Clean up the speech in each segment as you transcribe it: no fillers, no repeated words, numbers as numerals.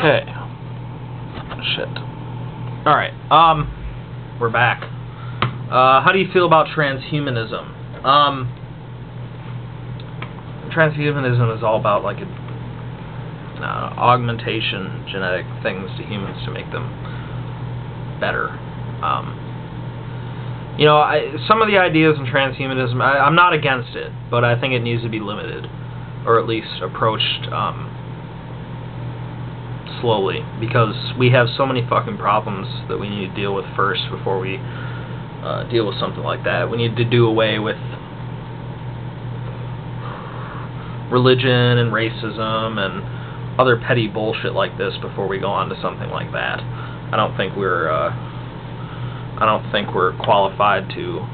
Okay. Shit. Alright, we're back. How do you feel about transhumanism? Transhumanism is all about, like, augmentation, genetic things to humans to make them better. You know, some of the ideas in transhumanism, I'm not against it, but I think it needs to be limited, or at least approached, slowly, because we have so many fucking problems that we need to deal with first before we deal with something like that. We need to do away with religion and racism and other petty bullshit like this before we go on to something like that. I don't think we're qualified to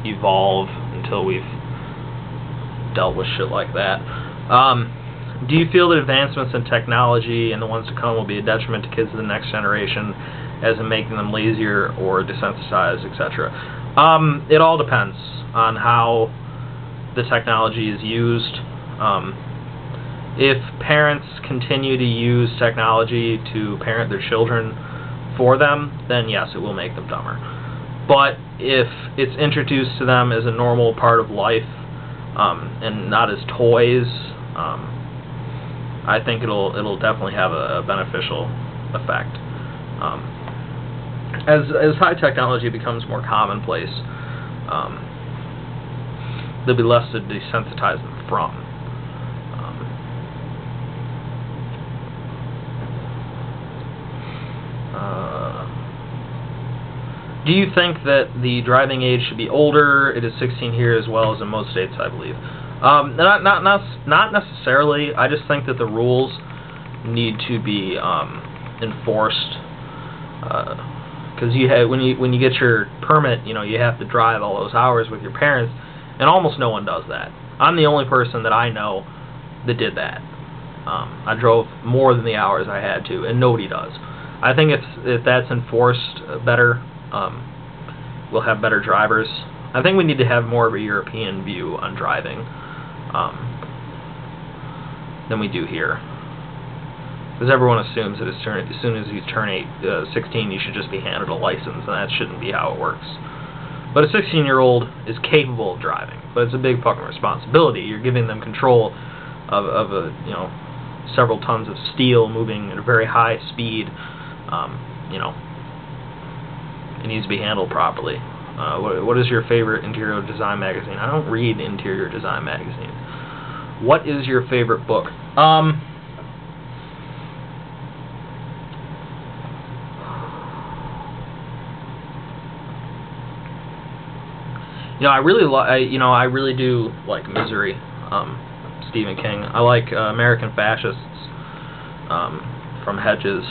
evolve until we've dealt with shit like that. Do you feel that advancements in technology and the ones to come will be a detriment to kids of the next generation, as in making them lazier or desensitized, etc.? It all depends on how the technology is used. If parents continue to use technology to parent their children for them, then yes, it will make them dumber. But if it's introduced to them as a normal part of life, and not as toys, I think it'll definitely have a beneficial effect. As high technology becomes more commonplace, there'll be less to desensitize them from. Do you think that the driving age should be older? It is 16 here as well as in most states, I believe. Not necessarily. I just think that the rules need to be enforced. Because when you get your permit, you know, you have to drive all those hours with your parents, and almost no one does that. I'm the only person that I know that did that. I drove more than the hours I had to, and nobody does. I think if that's enforced better, we'll have better drivers. I think we need to have more of a European view on driving than we do here. Because everyone assumes that as soon as you turn 16, you should just be handed a license, and that shouldn't be how it works. But a 16-year-old is capable of driving, but it's a big fucking responsibility. You're giving them control of several tons of steel moving at a very high speed. You know, it needs to be handled properly. What is your favorite interior design magazine? I don't read interior design magazine. What is your favorite book? I really do like Misery, Stephen King. I like American Fascists, from Hedges.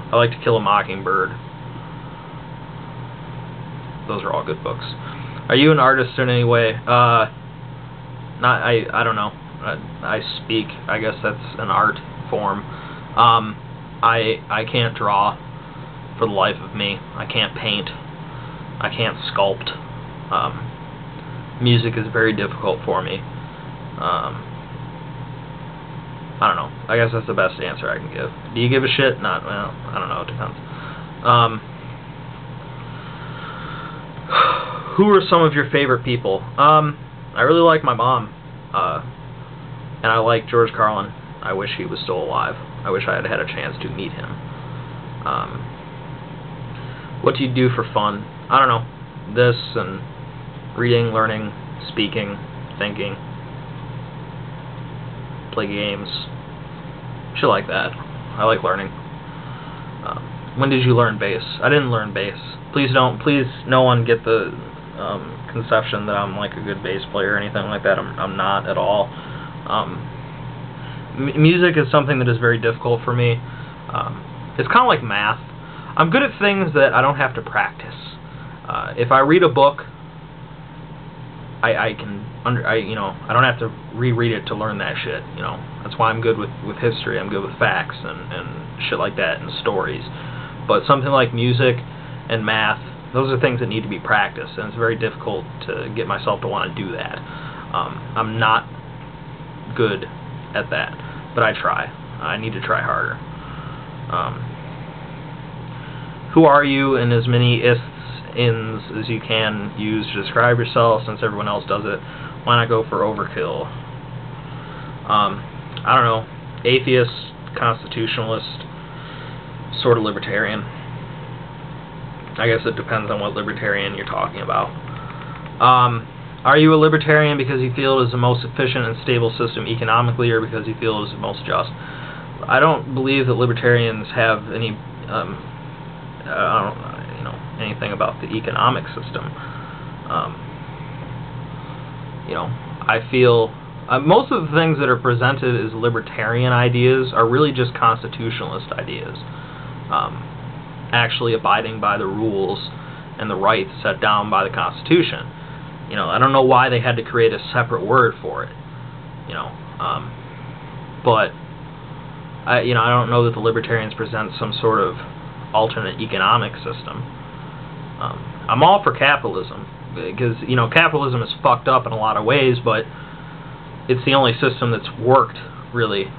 I like To Kill a Mockingbird. Those are all good books. Are you an artist in any way? I don't know. I speak. I guess that's an art form. I can't draw for the life of me. I can't paint. I can't sculpt. Music is very difficult for me. I don't know. I guess that's the best answer I can give. Do you give a shit? Not, well, I don't know. It depends. Who are some of your favorite people? I really like my mom. And I like George Carlin. I wish he was still alive. I wish I had had a chance to meet him. What do you do for fun? I don't know. This and reading, learning, speaking, thinking. Play games, shit like that. I like learning. When did you learn bass? I didn't learn bass. Please no one get the conception that I'm like a good bass player or anything like that. I'm not at all. Music is something that is very difficult for me. It's kind of like math. I'm good at things that I don't have to practice. If I read a book, I don't have to reread it to learn that shit, you know. That's why I'm good with history. I'm good with facts and shit like that and stories. But something like music and math, those are things that need to be practiced, and it's very difficult to get myself to want to do that. I'm not good at that, but I try. I need to try harder. Who are you, and as many ists, ins as you can use to describe yourself, since everyone else does it. Why not go for overkill? I don't know. Atheist, constitutionalist, sort of libertarian. I guess it depends on what libertarian you're talking about. Are you a libertarian because you feel it is the most efficient and stable system economically, or because you feel it is the most just? I don't believe that libertarians have any, anything about the economic system. I feel most of the things that are presented as libertarian ideas are really just constitutionalist ideas. Actually abiding by the rules and the rights set down by the Constitution. I don't know why they had to create a separate word for it. But I don't know that the libertarians present some sort of alternate economic system. I'm all for capitalism because capitalism is fucked up in a lot of ways, but it's the only system that's worked really.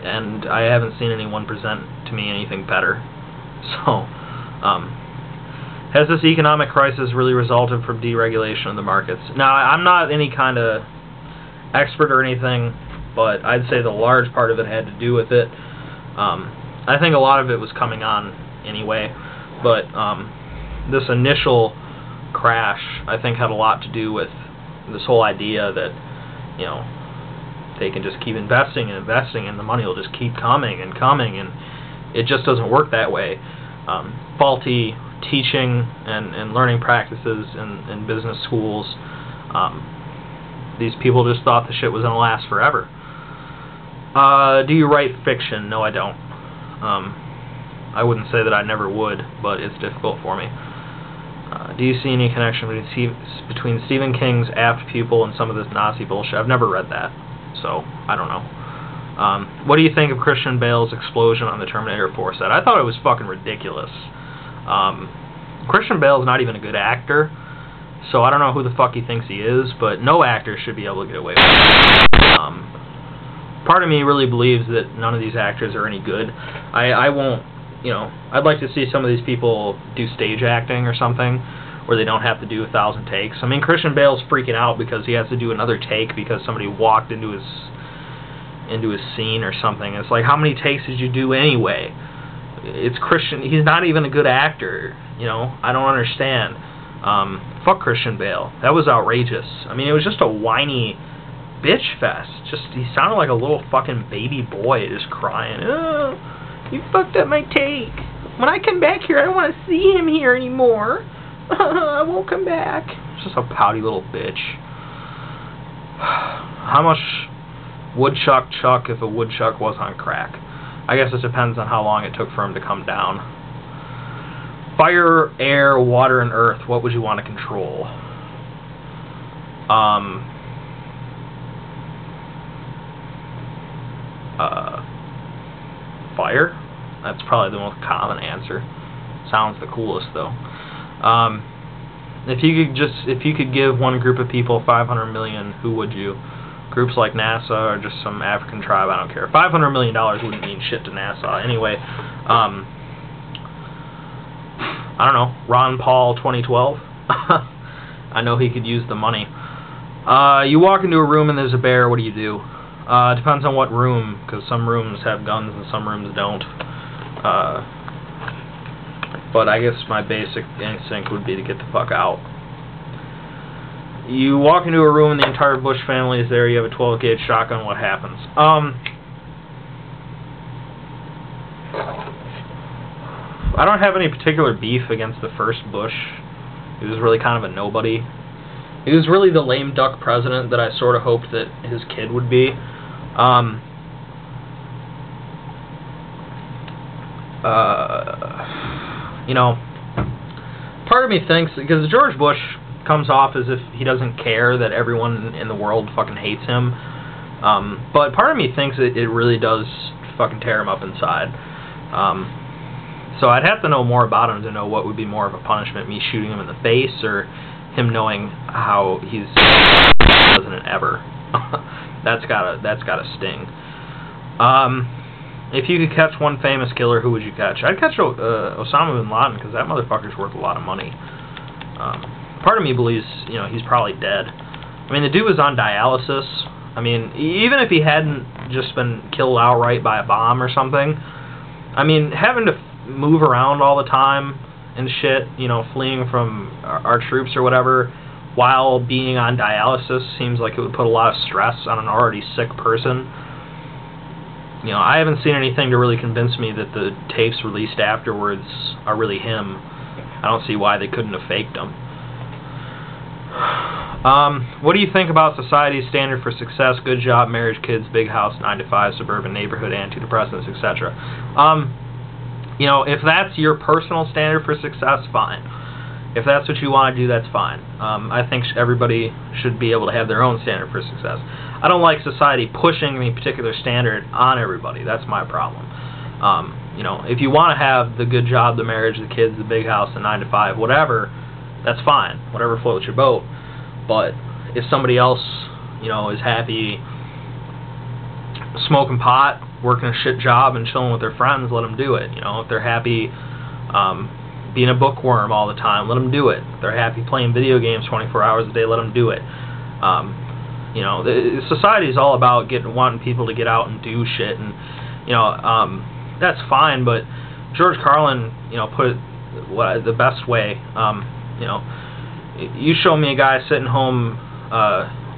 And I haven't seen anyone present to me anything better. So, has this economic crisis really resulted from deregulation of the markets? Now, I'm not any kind of expert or anything, but I'd say the large part of it had to do with it. I think a lot of it was coming on anyway, but this initial crash, I think, had a lot to do with this whole idea that, they can just keep investing and investing, and the money will just keep coming and coming, and it just doesn't work that way. Faulty teaching and learning practices in business schools. These people just thought the shit was going to last forever. Do you write fiction? No, I don't. I wouldn't say that I never would, but it's difficult for me. Do you see any connection between Stephen King's apt pupil and some of this Nazi bullshit? I've never read that, so I don't know. What do you think of Christian Bale's explosion on the Terminator 4 set? I thought it was fucking ridiculous. Christian Bale's not even a good actor, so I don't know who the fuck he thinks he is, but no actor should be able to get away with it. Part of me really believes that none of these actors are any good. I won't, I'd like to see some of these people do stage acting or something, where they don't have to do 1,000 takes. I mean, Christian Bale's freaking out because he has to do another take because somebody walked into his scene or something. It's like, how many takes did you do anyway? It's Christian. He's not even a good actor. I don't understand. Fuck Christian Bale. That was outrageous. I mean, it was just a whiny bitch fest. He sounded like a little fucking baby boy just crying. Oh, you fucked up my take. When I come back here, I don't want to see him here anymore. I won't come back. It's just a pouty little bitch. How much would Chuck chuck if a woodchuck was on crack? I guess it depends on how long it took for him to come down. Fire, air, water, and earth. What would you want to control? Fire? That's probably the most common answer. Sounds the coolest though. If you could give one group of people 500 million, who would you? Groups like NASA or just some African tribe, I don't care. $500 million wouldn't mean shit to NASA. Anyway, I don't know, Ron Paul 2012? I know he could use the money. You walk into a room and there's a bear, what do you do? Depends on what room, because some rooms have guns and some rooms don't. But I guess my basic instinct would be to get the fuck out. You walk into a room and the entire Bush family is there, you have a 12-gauge shotgun, what happens? I don't have any particular beef against the first Bush. He was really kind of a nobody. He was really the lame duck president that I sort of hoped that his kid would be. Part of me thinks, because George Bush comes off as if he doesn't care that everyone in the world fucking hates him, but part of me thinks it really does fucking tear him up inside. So I'd have to know more about him to know what would be more of a punishment, me shooting him in the face or him knowing how he's president ever. That's gotta sting. If you could catch one famous killer, who would you catch? I'd catch Osama bin Laden, because that motherfucker's worth a lot of money. Part of me believes, he's probably dead. I mean, the dude was on dialysis. I mean, even if he hadn't just been killed outright by a bomb or something, I mean, having to move around all the time and shit, fleeing from our troops or whatever, while being on dialysis seems like it would put a lot of stress on an already sick person. I haven't seen anything to really convince me that the tapes released afterwards are really him. I don't see why they couldn't have faked them. What do you think about society's standard for success? Good job, marriage, kids, big house, 9 to 5, suburban neighborhood, antidepressants, etc. If that's your personal standard for success, fine. If that's what you want to do, that's fine. I think everybody should be able to have their own standard for success. I don't like society pushing any particular standard on everybody. That's my problem. If you want to have the good job, the marriage, the kids, the big house, the 9 to 5, whatever, that's fine. Whatever floats your boat. But if somebody else, is happy smoking pot, working a shit job, and chilling with their friends, let them do it. If they're happy being a bookworm all the time, let them do it. If they're happy playing video games 24 hours a day, let them do it. Society is all about wanting people to get out and do shit, and that's fine. But George Carlin, put it the best way. You show me a guy sitting home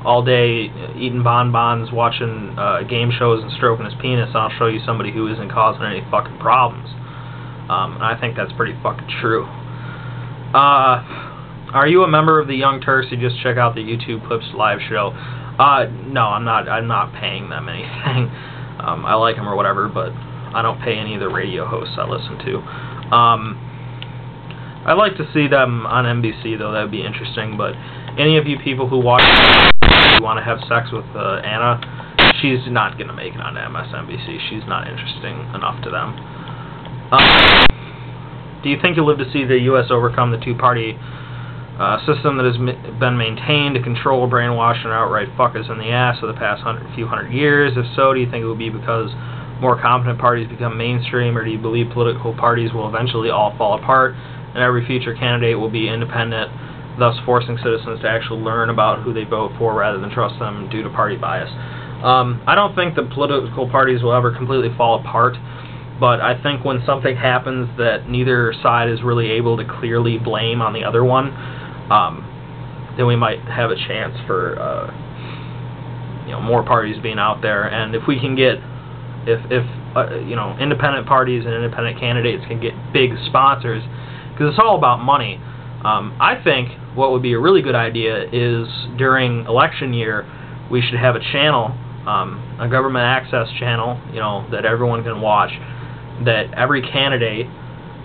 all day eating bonbons, watching game shows, and stroking his penis, and I'll show you somebody who isn't causing any fucking problems. And I think that's pretty fucking true. Are you a member of the Young Turks? You just check out the YouTube Clips live show. No, I'm not. I'm not paying them anything. I like them or whatever, but I don't pay any of the radio hosts I listen to. I'd like to see them on NBC, though. That would be interesting. But any of you people who watch, who want to have sex with Anna, she's not going to make it on MSNBC. She's not interesting enough to them. Do you think you'll live to see the U.S. overcome the two-party system that has been maintained to control, brainwash, and outright fuck us in the ass for the past few hundred years? If so, do you think it will be because more competent parties become mainstream, or do you believe political parties will eventually all fall apart and every future candidate will be independent, thus forcing citizens to actually learn about who they vote for rather than trust them due to party bias? I don't think the political parties will ever completely fall apart, but I think when something happens that neither side is really able to clearly blame on the other one, then we might have a chance for more parties being out there. And if we can get, if independent parties and independent candidates can get big sponsors, because it's all about money. I think what would be a really good idea is during election year we should have a channel, a government access channel, that everyone can watch, that every candidate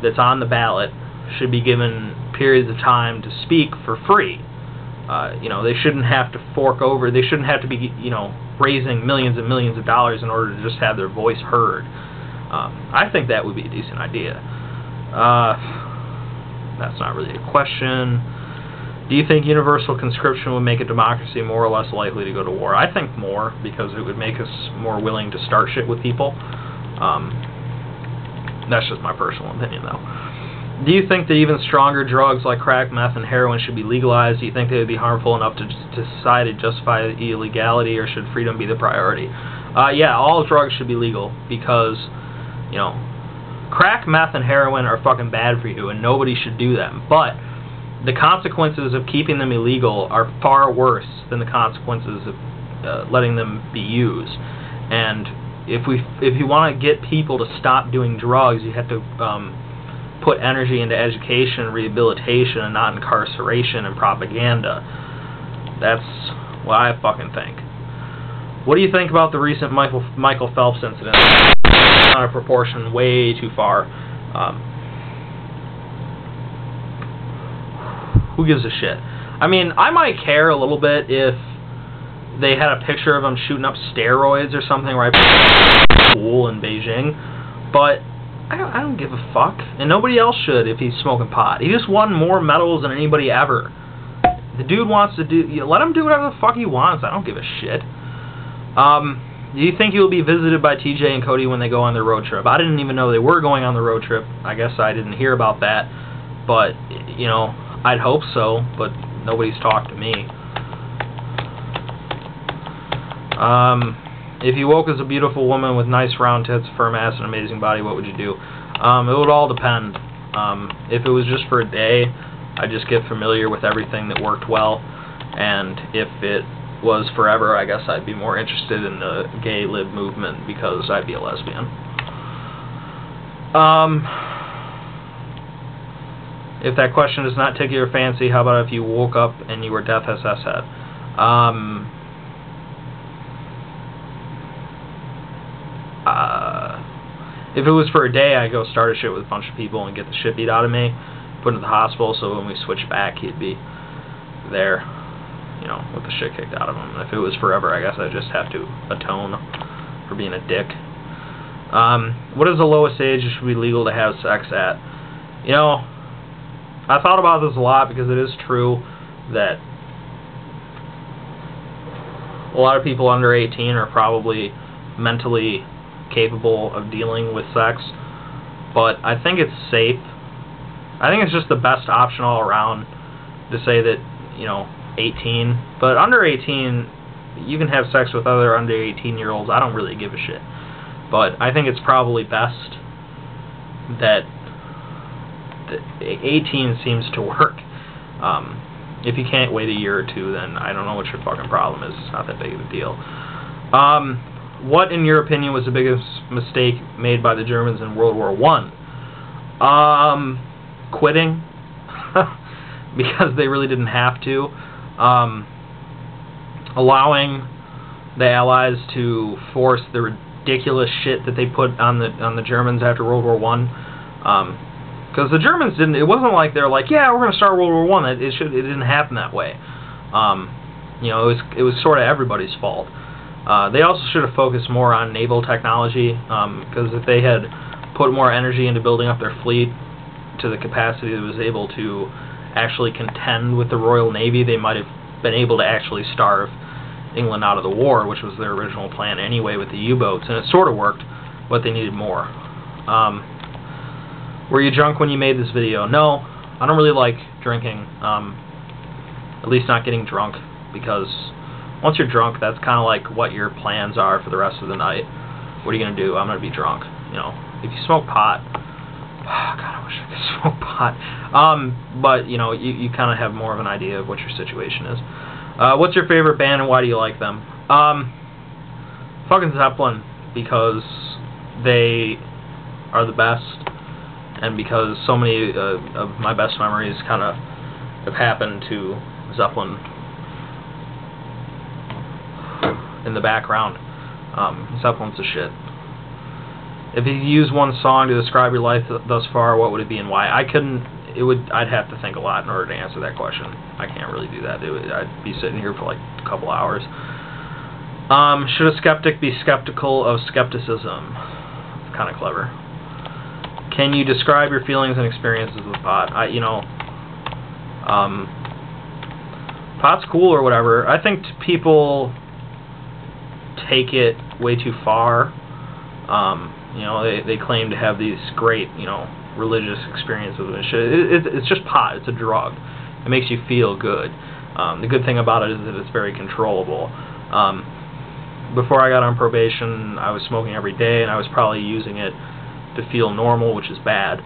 that's on the ballot should be given periods of time to speak for free. They shouldn't have to fork over. They shouldn't have to be, raising millions and millions of dollars in order to just have their voice heard. I think that would be a decent idea. That's not really a question. Do you think universal conscription would make a democracy more or less likely to go to war? I think more, because it would make us more willing to start shit with people. That's just my personal opinion, though. Do you think that even stronger drugs like crack, meth, and heroin should be legalized? Do you think they would be harmful enough to society to justify illegality, or should freedom be the priority? Yeah, all drugs should be legal, because, crack, meth, and heroin are fucking bad for you, and nobody should do them. But the consequences of keeping them illegal are far worse than the consequences of letting them be used. And if you want to get people to stop doing drugs, you have to put energy into education, rehabilitation, and not incarceration and propaganda. That's what I fucking think. What do you think about the recent Michael Phelps incident? Out of proportion, way too far. Who gives a shit? I mean, I might care a little bit if they had a picture of him shooting up steroids or something right before the pool in Beijing, but I don't give a fuck, and nobody else should if he's smoking pot. He just won more medals than anybody ever. The dude wants to let him do whatever the fuck he wants. I don't give a shit. Do you think you'll be visited by TJ and Cody when they go on their road trip? I didn't even know they were going on the road trip. I guess I didn't hear about that. But, you know, I'd hope so, but nobody's talked to me. If you woke as a beautiful woman with nice round tits, firm ass, and amazing body, what would you do? It would all depend. If it was just for a day, I'd just get familiar with everything that worked well. And if it was forever, I guess I'd be more interested in the gay lib movement because I'd be a lesbian. If that question does not tickle your fancy, how about if you woke up and you were Death SS head? If it was for a day, I'd go start a shit with a bunch of people and get the shit beat out of me, put him in the hospital, so when we switch back, he'd be there, you know, with the shit kicked out of him. If it was forever, I guess I'd just have to atone for being a dick. What is the lowest age it should be legal to have sex at? You know, I thought about this a lot because it is true that a lot of people under 18 are probably mentally capable of dealing with sex, but I think it's safe. I think it's just the best option all around to say that, you know, 18, but under 18 you can have sex with other under 18-year-olds. I don't really give a shit, but I think it's probably best that 18 seems to work. If you can't wait a year or two, then I don't know what your fucking problem is. It's not that big of a deal. What, in your opinion, was the biggest mistake made by the Germans in World War I? Quitting, because they really didn't have to. Allowing the Allies to force the ridiculous shit that they put on the Germans after World War I. Because the Germans didn't. It wasn't like they're like, yeah, we're going to start World War I. It didn't happen that way. You know, it was sort of everybody's fault. They also should have focused more on naval technology, because if they had put more energy into building up their fleet to the capacity that was able to actually contend with the Royal Navy, they might have been able to actually starve England out of the war, which was their original plan anyway with the U-boats, and it sort of worked, but they needed more. Were you drunk when you made this video? No, I don't really like drinking, at least not getting drunk, because once you're drunk, that's kind of like what your plans are for the rest of the night. What are you going to do? I'm going to be drunk. You know, if you smoke pot, God, I wish I could smoke pot. But, you know, you kind of have more of an idea of what your situation is. What's your favorite band and why do you like them? Fucking Zeppelin, because they are the best, and because so many of my best memories kind of have happened to Zeppelin in the background. Zeppelin's the shit. If you use one song to describe your life thus far, what would it be and why? I'd have to think a lot in order to answer that question. I can't really do that. I'd be sitting here for like a couple hours. Should a skeptic be skeptical of skepticism? It's kind of clever. Can you describe your feelings and experiences with pot? Pot's cool or whatever. I think people take it way too far. You know, they claim to have these great, you know, religious experiences and shit. It's just pot. It's a drug. It makes you feel good. The good thing about it is that it's very controllable. Before I got on probation, I was smoking every day, and I was probably using it to feel normal, which is bad.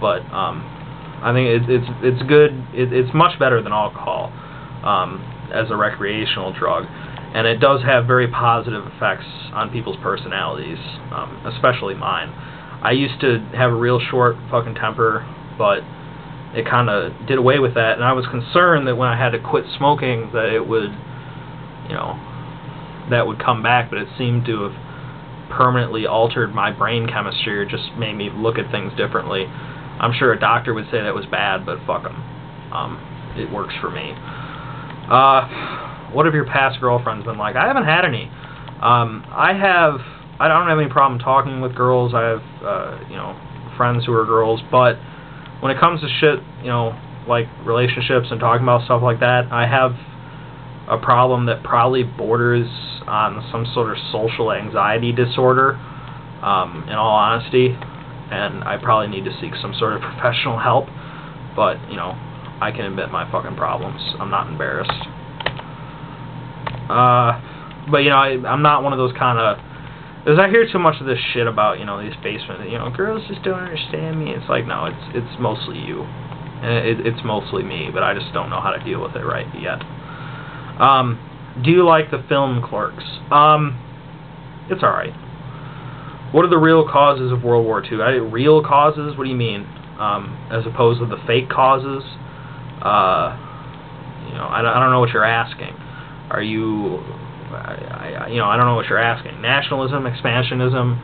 But I think it's good. It's much better than alcohol as a recreational drug. And it does have very positive effects on people's personalities, especially mine. I used to have a real short fucking temper, but it kind of did away with that, and I was concerned that when I had to quit smoking that it would, you know, that would come back, but it seemed to have permanently altered my brain chemistry or just made me look at things differently. I'm sure a doctor would say that was bad, but fuck them. It works for me. What have your past girlfriends been like? I haven't had any. I don't have any problem talking with girls. I have, you know, friends who are girls, but when it comes to shit, you know, like relationships and talking about stuff like that, I have a problem that probably borders on some sort of social anxiety disorder, in all honesty, and I probably need to seek some sort of professional help, but, you know, I can admit my fucking problems. I'm not embarrassed. But, you know, I'm not one of those kind of... Because I hear too much of this shit about, you know, these basement... You know, girls just don't understand me. It's like, no, it's mostly you. It's mostly me, but I just don't know how to deal with it right yet. Do you like the film Clerks? It's alright. What are the real causes of World War II? Real causes? What do you mean? As opposed to the fake causes? You know, I don't know what you're asking. Are you... you know, I don't know what you're asking. Nationalism, expansionism,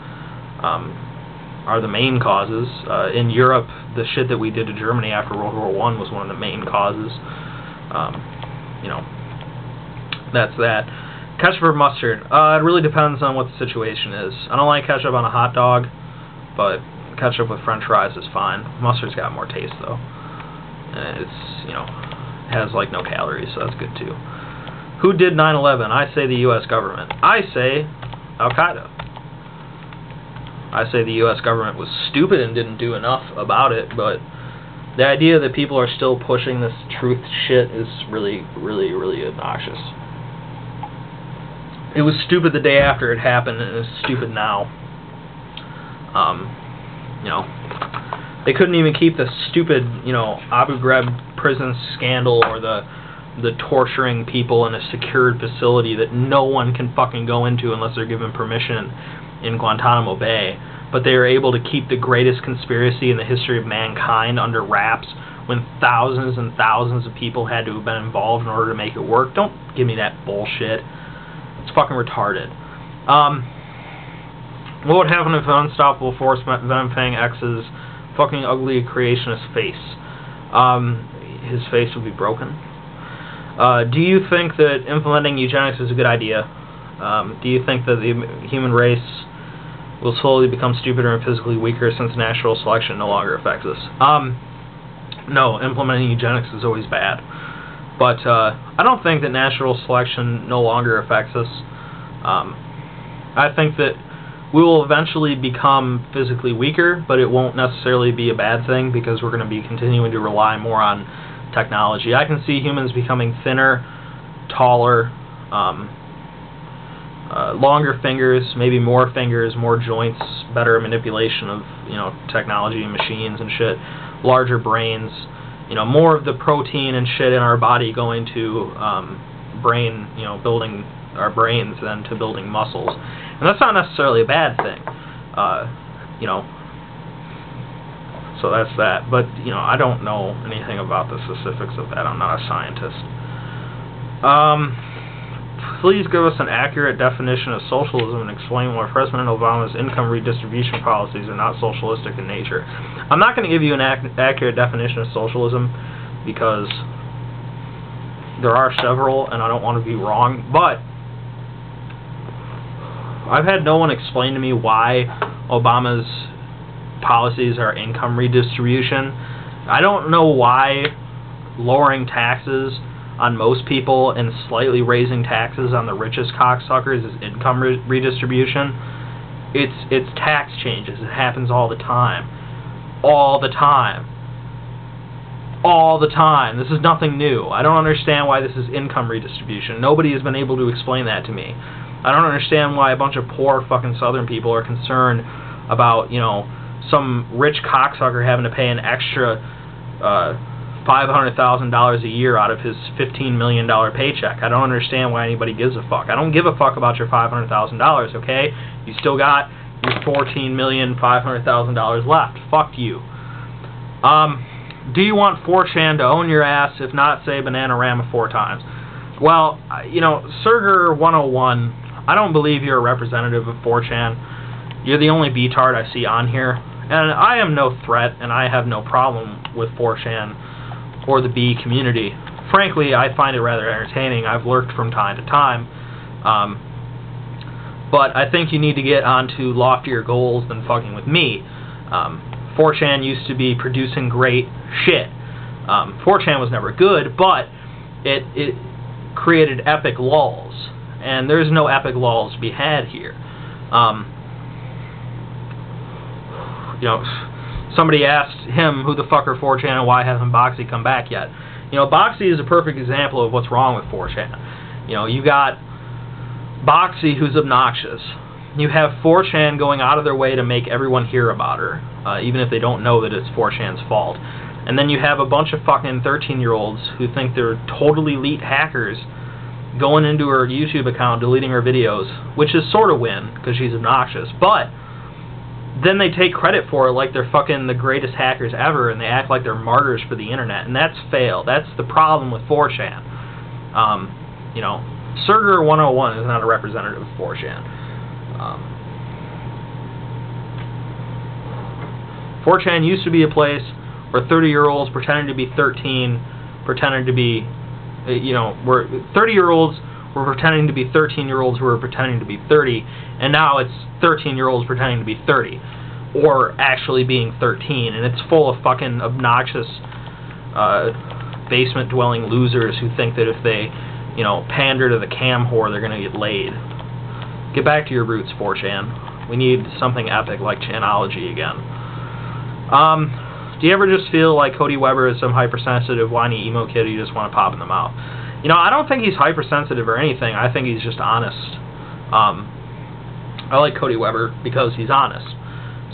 are the main causes. In Europe, the shit that we did to Germany after World War I was one of the main causes. You know, that's that. Ketchup or mustard? It really depends on what the situation is. I don't like ketchup on a hot dog, but ketchup with french fries is fine. Mustard's got more taste, though. And it's, you know, has, like, no calories, so that's good, too. Who did 9/11? I say the U.S. government. I say Al-Qaeda. I say the U.S. government was stupid and didn't do enough about it, but the idea that people are still pushing this truth shit is really, really, really obnoxious. It was stupid the day after it happened, and it's stupid now. You know, they couldn't even keep the stupid, you know, Abu Ghraib prison scandal or the torturing people in a secured facility that no one can fucking go into unless they're given permission in Guantanamo Bay. But they were able to keep the greatest conspiracy in the history of mankind under wraps when thousands and thousands of people had to have been involved in order to make it work. Don't give me that bullshit. It's fucking retarded. What would happen if an unstoppable force met Venom Fang X's fucking ugly creationist face? His face would be broken. Do you think that implementing eugenics is a good idea? Do you think that the human race will slowly become stupider and physically weaker since natural selection no longer affects us? No, implementing eugenics is always bad. But I don't think that natural selection no longer affects us. I think that we will eventually become physically weaker, but it won't necessarily be a bad thing because we're going to be continuing to rely more on technology. I can see humans becoming thinner, taller, longer fingers, maybe more fingers, more joints, better manipulation of, you know, technology and machines and shit, larger brains, you know, more of the protein and shit in our body going to brain, you know, building our brains than to building muscles. And that's not necessarily a bad thing, you know. So that's that. But, you know, I don't know anything about the specifics of that. I'm not a scientist. Please give us an accurate definition of socialism and explain why President Obama's income redistribution policies are not socialistic in nature. I'm not going to give you an accurate definition of socialism because there are several and I don't want to be wrong, but I've had no one explain to me why Obama's policies are income redistribution. I don't know why lowering taxes on most people and slightly raising taxes on the richest cocksuckers is income redistribution. It's tax changes. It happens all the time. All the time. All the time. This is nothing new. I don't understand why this is income redistribution. Nobody has been able to explain that to me. I don't understand why a bunch of poor fucking southern people are concerned about, you know, some rich cocksucker having to pay an extra $500,000 a year out of his $15 million paycheck. I don't understand why anybody gives a fuck. I don't give a fuck about your $500,000, okay? You still got your $14,500,000 left. Fuck you. Do you want 4chan to own your ass? If not, say Bananarama 4 times. Well, you know, Serger 101, I don't believe you're a representative of 4chan. You're the only B-tard I see on here. And I am no threat, and I have no problem with 4chan or the B community. Frankly, I find it rather entertaining. I've lurked from time to time. But I think you need to get onto loftier goals than fucking with me. 4chan used to be producing great shit. 4chan was never good, but it created epic lulls, and there's no epic lulls to be had here. You know, somebody asked him who the fuck are 4chan and why hasn't Boxy come back yet. You know, Boxy is a perfect example of what's wrong with 4chan. You know, you got Boxy, who's obnoxious. You have 4chan going out of their way to make everyone hear about her, even if they don't know that it's 4chan's fault. And then you have a bunch of fucking 13-year-olds who think they're totally elite hackers going into her YouTube account, deleting her videos, which is sort of win, because she's obnoxious. But then they take credit for it like they're fucking the greatest hackers ever, and they act like they're martyrs for the internet, and that's fail. That's the problem with 4chan. You know, Serger 101 is not a representative of 4chan. 4chan used to be a place where 30-year-olds pretending to be 13, pretending to be, you know, where 30-year-olds were pretending to be 13-year-olds who were pretending to be 30, and now it's 13-year-olds pretending to be 30, or actually being 13, and it's full of fucking obnoxious basement-dwelling losers who think that if they, you know, pander to the cam whore, they're gonna get laid. Get back to your roots, 4chan. We need something epic like Chanology again. Do you ever just feel like Cody Weber is some hypersensitive, whiny emo kid you just want to pop in the mouth? You know, I don't think he's hypersensitive or anything. I think he's just honest. I like Cody Weber because he's honest.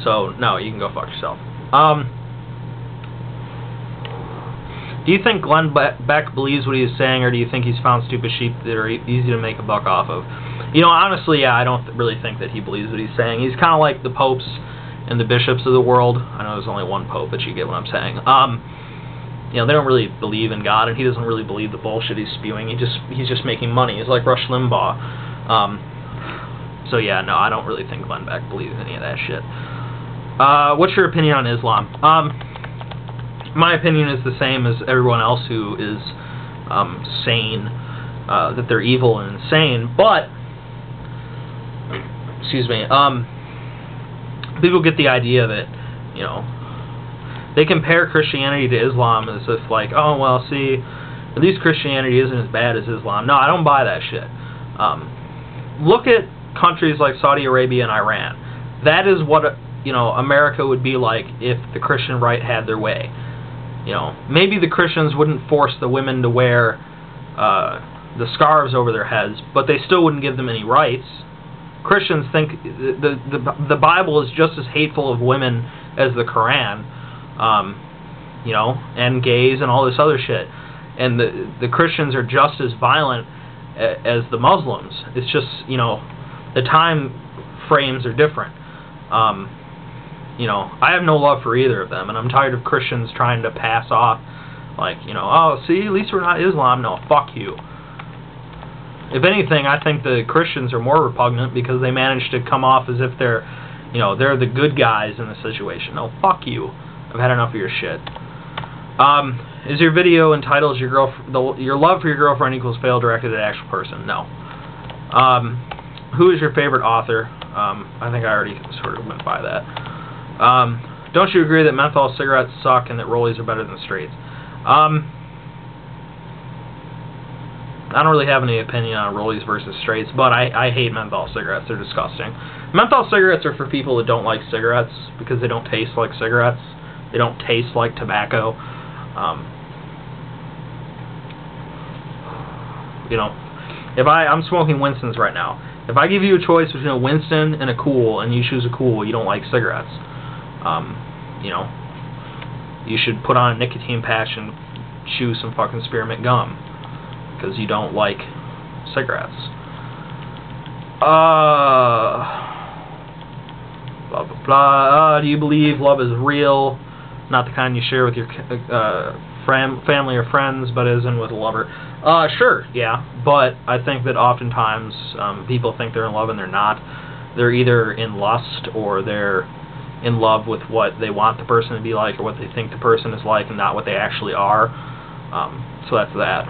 So, no, you can go fuck yourself. Do you think Glenn Beck believes what he's saying, or do you think he's found stupid sheep that are easy to make a buck off of? You know, honestly, yeah, I don't really think that he believes what he's saying. He's kind of like the popes and the bishops of the world. I know there's only one pope, but you get what I'm saying. You know, they don't really believe in God, and he doesn't really believe the bullshit he's spewing. He's just making money. He's like Rush Limbaugh. So yeah, no, I don't really think Glenn Beck believes any of that shit. What's your opinion on Islam? My opinion is the same as everyone else who is sane, that they're evil and insane, but excuse me, people get the idea that, you know, they compare Christianity to Islam as if like, oh, well, see, at least Christianity isn't as bad as Islam. No, I don't buy that shit. Look at countries like Saudi Arabia and Iran. That is what, you know, America would be like if the Christian right had their way. You know, maybe the Christians wouldn't force the women to wear the scarves over their heads, but they still wouldn't give them any rights. Christians think the Bible is just as hateful of women as the Quran, you know, and gays and all this other shit. And the Christians are just as violent as the Muslims. It's just, you know, the time frames are different. You know, I have no love for either of them, and I'm tired of Christians trying to pass off, like, you know, oh, see, at least we're not Islam. No, fuck you. If anything, I think the Christians are more repugnant because they manage to come off as if they're, you know, they're the good guys in the situation. No, fuck you. I've had enough of your shit. Is your video entitled "Your love for your girlfriend equals fail" directed at an actual person? No. Who is your favorite author? I think I already sort of went by that. Don't you agree that menthol cigarettes suck and that rollies are better than straights? I don't really have any opinion on rollies versus straights, but I hate menthol cigarettes. They're disgusting. Menthol cigarettes are for people that don't like cigarettes because they don't taste like cigarettes. They don't taste like tobacco. You know, if I'm smoking Winston's right now. If I give you a choice between a Winston and a Kool, and you choose a Kool, you don't like cigarettes. You know, you should put on a nicotine patch and chew some fucking spearmint gum because you don't like cigarettes. Blah blah blah. Do you believe love is real? Not the kind you share with your family or friends, but as in with a lover. Sure, yeah, but I think that oftentimes people think they're in love and they're not. They're either in lust or they're in love with what they want the person to be like or what they think the person is like and not what they actually are. So that's that.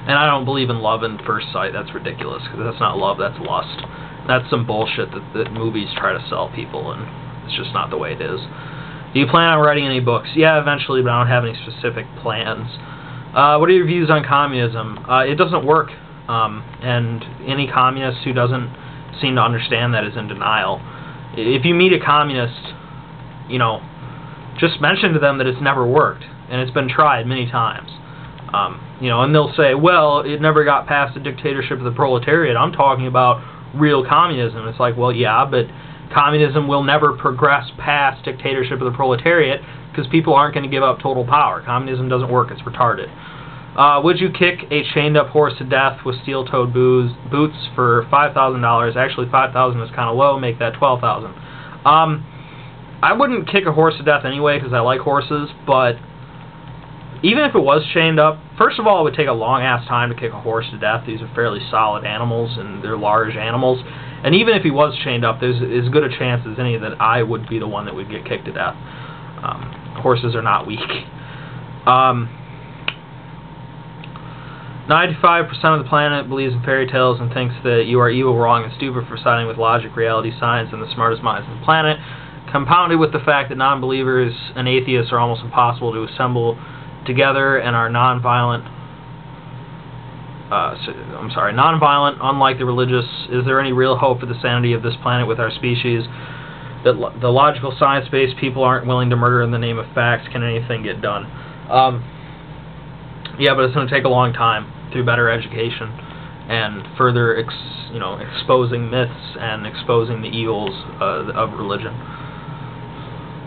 And I don't believe in love at first sight. That's ridiculous, because that's not love, that's lust. That's some bullshit that movies try to sell people, and it's just not the way it is. Do you plan on writing any books? Yeah, eventually, but I don't have any specific plans. What are your views on communism? It doesn't work, and any communist who doesn't seem to understand that is in denial. If you meet a communist, you know, just mention to them that it's never worked, and it's been tried many times. You know, and they'll say, well, it never got past the dictatorship of the proletariat. I'm talking about real communism. It's like, well, yeah, but communism will never progress past dictatorship of the proletariat because people aren't going to give up total power. Communism doesn't work. It's retarded. Would you kick a chained-up horse to death with steel-toed boots for $5,000? Actually, $5,000 is kind of low. Make that $12,000. I wouldn't kick a horse to death anyway because I like horses, but even if it was chained up, first of all, it would take a long-ass time to kick a horse to death. These are fairly solid animals, and they're large animals. And even if he was chained up, there's as good a chance as any that I would be the one that would get kicked to death. Horses are not weak. 95% of the planet believes in fairy tales and thinks that you are evil, wrong, and stupid for siding with logic, reality, science, and the smartest minds on the planet, compounded with the fact that non-believers and atheists are almost impossible to assemble together and are non-violent, unlike the religious. Is there any real hope for the sanity of this planet with our species? That the logical, science-based people aren't willing to murder in the name of facts. Can anything get done? Yeah, but it's going to take a long time through better education and further, exposing myths and exposing the evils of religion.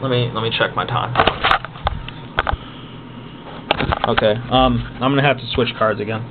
Let me check my time. Okay, I'm going to have to switch cards again.